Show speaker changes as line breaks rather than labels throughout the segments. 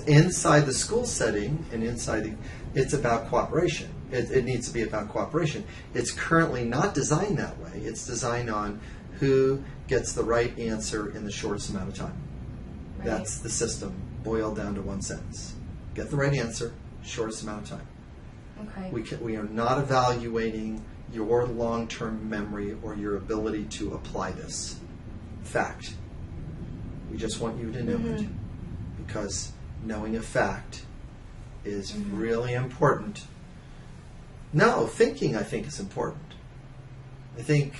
inside the school setting and it's about cooperation. It needs to be about cooperation. It's currently not designed that way. It's designed on who gets the right answer in the shortest amount of time. Right. That's the system boiled down to one sentence. Get the right answer, shortest amount of time.
Okay.
We are not evaluating your long-term memory or your ability to apply this fact. We just want you to know it, because knowing a fact is really important. No, thinking, I think, is important. I think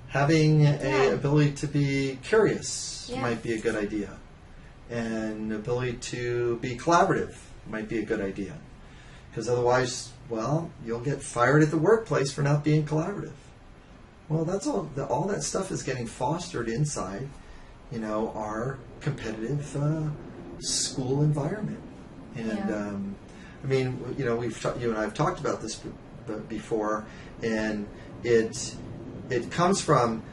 having an ability to be curious might be a good idea, and ability to be collaborative might be a good idea. Because otherwise, well, you'll get fired at the workplace for not being collaborative. Well, that's all that stuff is getting fostered inside, our competitive school environment. And I mean, you and I have talked about this before, and it comes from,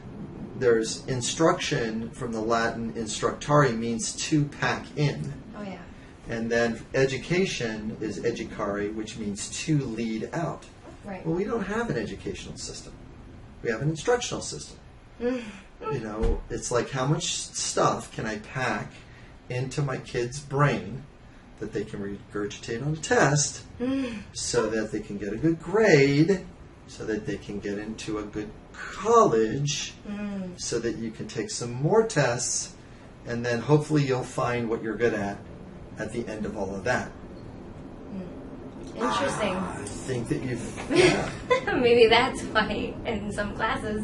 there's instruction from the Latin instructare, means to pack in.
Oh yeah.
And then education is educare, which means to lead out.
Right.
Well, we don't have an educational system. We have an instructional system. It's like, how much stuff can I pack into my kid's brain that they can regurgitate on a test so that they can get a good grade, so that they can get into a good college, so that you can take some more tests, and then hopefully you'll find what you're good at the end of all of that.
Interesting.
I think that you've...
Maybe that's why in some classes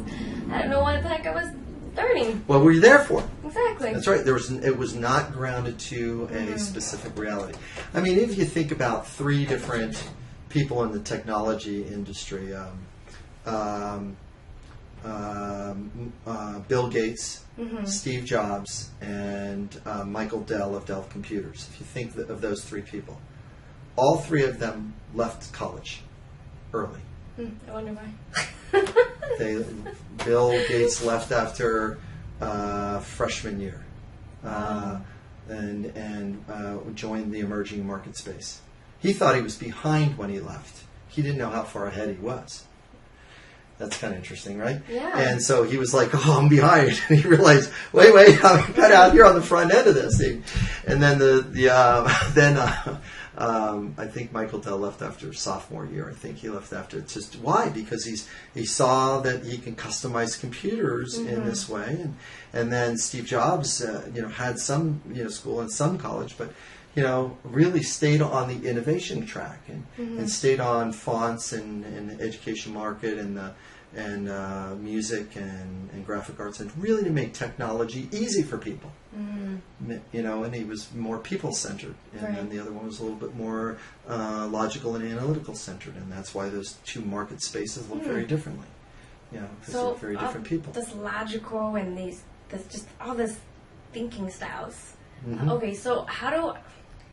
I don't know what the heck I was learning.
What were you there for?
Exactly.
That's right. It was not grounded to a specific reality. I mean, if you think about three different people in the technology industry, Bill Gates, Steve Jobs, and Michael Dell of Dell Computers. If you think of those three people, all three of them left college early.
I wonder why.
Bill Gates left after freshman year, and joined the emerging market space. He thought he was behind when he left. He didn't know how far ahead he was. That's kind of interesting, right?
Yeah.
And so he was like, "Oh, I'm behind." And he realized, "Wait, I'm kind of out here on the front end of this thing." And then I think Michael Dell left after sophomore year. I think he left after. It's just why? Because he saw that he can customize computers in this way, and then Steve Jobs, had some school and some college, but really stayed on the innovation track and stayed on fonts and education market and music and graphic arts, and really to make technology easy for people. And he was more people-centered, and then the other one was a little bit more logical and analytical-centered, and that's why those two market spaces look very differently. Because they're very different people.
This logical and just all this thinking styles. Okay, so how do